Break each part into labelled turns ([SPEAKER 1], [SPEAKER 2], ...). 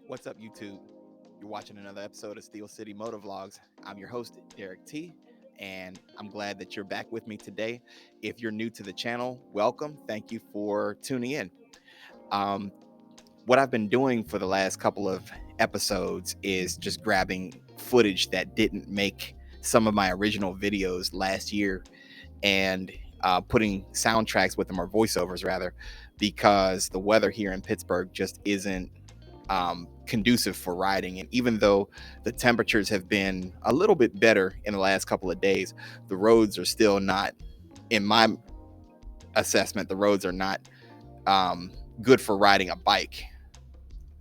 [SPEAKER 1] What's up, YouTube? You're watching another episode of Steel City MotoVlogs. I'm your host, Derrick T, and I'm glad that you're back with me today. If you're new to the channel, welcome. Thank you for tuning in. Um, what I've been doing for the last couple of episodes is just grabbing footage that didn't make some of my original videos last year and putting soundtracks with them, or voiceovers rather, because the weather here in Pittsburgh just isn't conducive for riding. And even though the temperatures have been a little bit better in the last couple of days, the roads are still not, in my assessment, the roads are not good for riding a bike.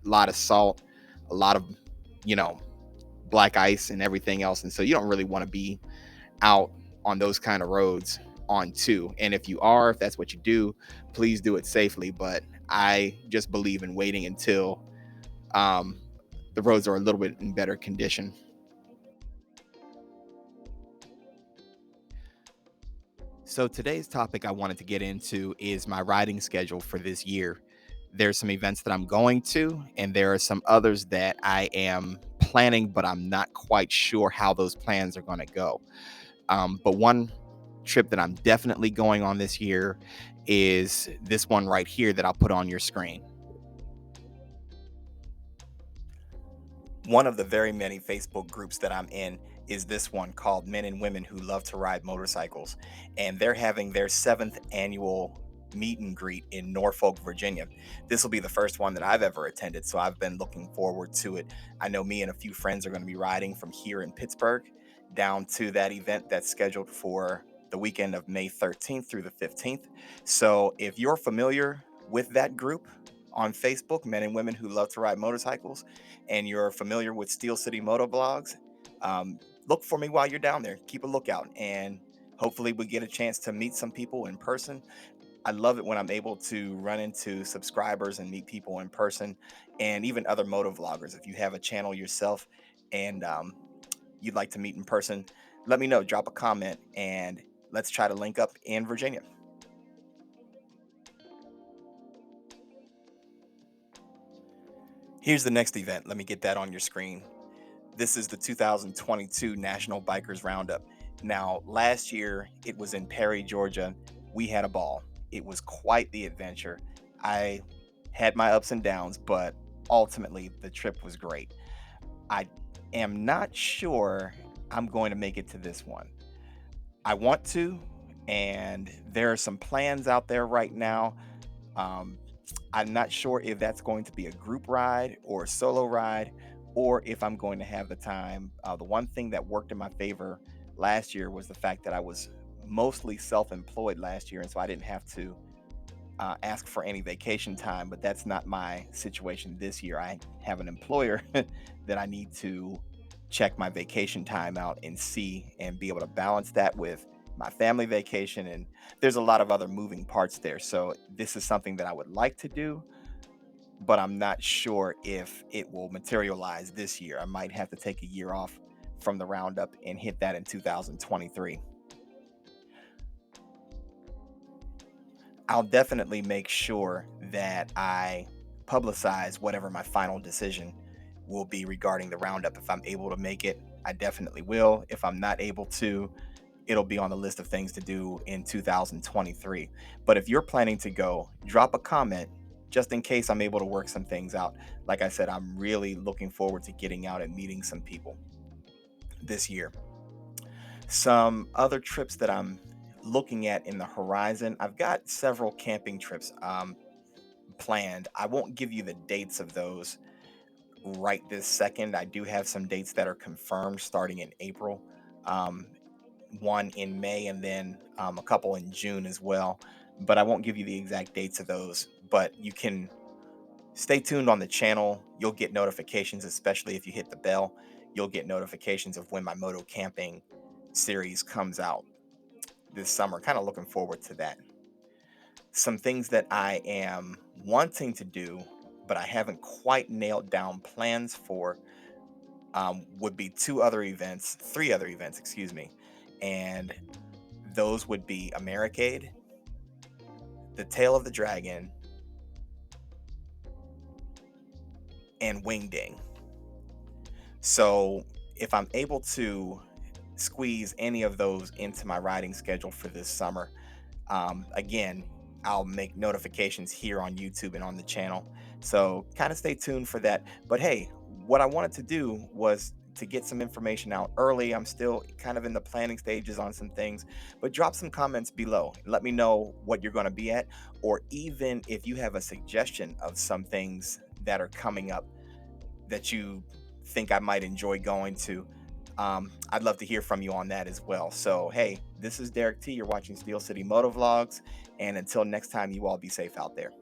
[SPEAKER 1] A lot of salt, a lot of, you know, black ice and everything else. And so you don't really want to be out on those kind of roads on two. And if you are, if that's what you do, please do it safely. But I just believe in waiting until um, the roads are a little bit in better condition. So today's topic I wanted to get into is my riding schedule for this year. There's some events that I'm going to, and there are some others that I am planning, but I'm not quite sure how those plans are going to go. But one trip that I'm definitely going on this year is this one right here that I'll put on your screen. One of the very many Facebook groups that I'm in is this one called Men and Women Who Love to Ride Motorcycles. And they're having their 7th annual meet and greet in Norfolk, Virginia. This will be the first one that I've ever attended, so I've been looking forward to it. I know me and a few friends are going to be riding from here in Pittsburgh down to that event that's scheduled for the weekend of May 13th through the 15th. So if you're familiar with that group on Facebook, Men and Women Who Love to Ride Motorcycles, and you're familiar with Steel City Motovlogs, look for me while you're down there. Keep a lookout, and hopefully we get a chance to meet some people in person. I love it when I'm able to run into subscribers and meet people in person, and even other motovloggers. If you have a channel yourself and you'd like to meet in person, let me know. Drop a comment, and let's try to link up in Virginia. Here's the next event. Let me get that on your screen. This is the 2022 National Bikers Roundup. Now, last year it was in Perry, Georgia. We had a ball. It was quite the adventure. I had my ups and downs, but ultimately the trip was great. I am not sure I'm going to make it to this one. I want to, and there are some plans out there right now. Um, I'm not sure if that's going to be a group ride or a solo ride, or if I'm going to have the time. The one thing that worked in my favor last year was the fact that I was mostly self-employed last year, and so I didn't have to ask for any vacation time. But that's not my situation this year. I have an employer that I need to check my vacation time out and see and be able to balance that with my family vacation. And there's a lot of other moving parts there. So this is something that I would like to do, but I'm not sure if it will materialize this year. I might have to take a year off from the roundup and hit that in 2023. I'll definitely make sure that I publicize whatever my final decision will be regarding the roundup. If I'm able to make it, I definitely will. If I'm not able to, it'll be on the list of things to do in 2023. But if you're planning to go, drop a comment just in case I'm able to work some things out. Like I said, I'm really looking forward to getting out and meeting some people this year. Some other trips that I'm looking at in the horizon, I've got several camping trips planned. I won't give you the dates of those right this second. I do have some dates that are confirmed starting in April, um, one in May, and then a couple in June as well. But I won't give you the exact dates of those. But you can stay tuned on the channel. You'll get notifications, especially if you hit the bell. You'll get notifications of when my moto camping series comes out this summer. Kind of looking forward to that. Some things that I am wanting to do, but I haven't quite nailed down plans for, would be three other events, excuse me. And those would be Americade, the Tail of the Dragon, and wingding. So if I'm able to squeeze any of those into my riding schedule for this summer, again, I'll make notifications here on YouTube and on the channel. So kind of stay tuned for that. But hey, what I wanted to do was to get some information out early. I'm still kind of in the planning stages on some things, but drop some comments below. Let me know what you're going to be at, or even if you have a suggestion of some things that are coming up that you think I might enjoy going to. I'd love to hear from you on that as well. So, hey, this is Derrick T. You're watching Steel City MotoVlogs. And until next time, you all be safe out there.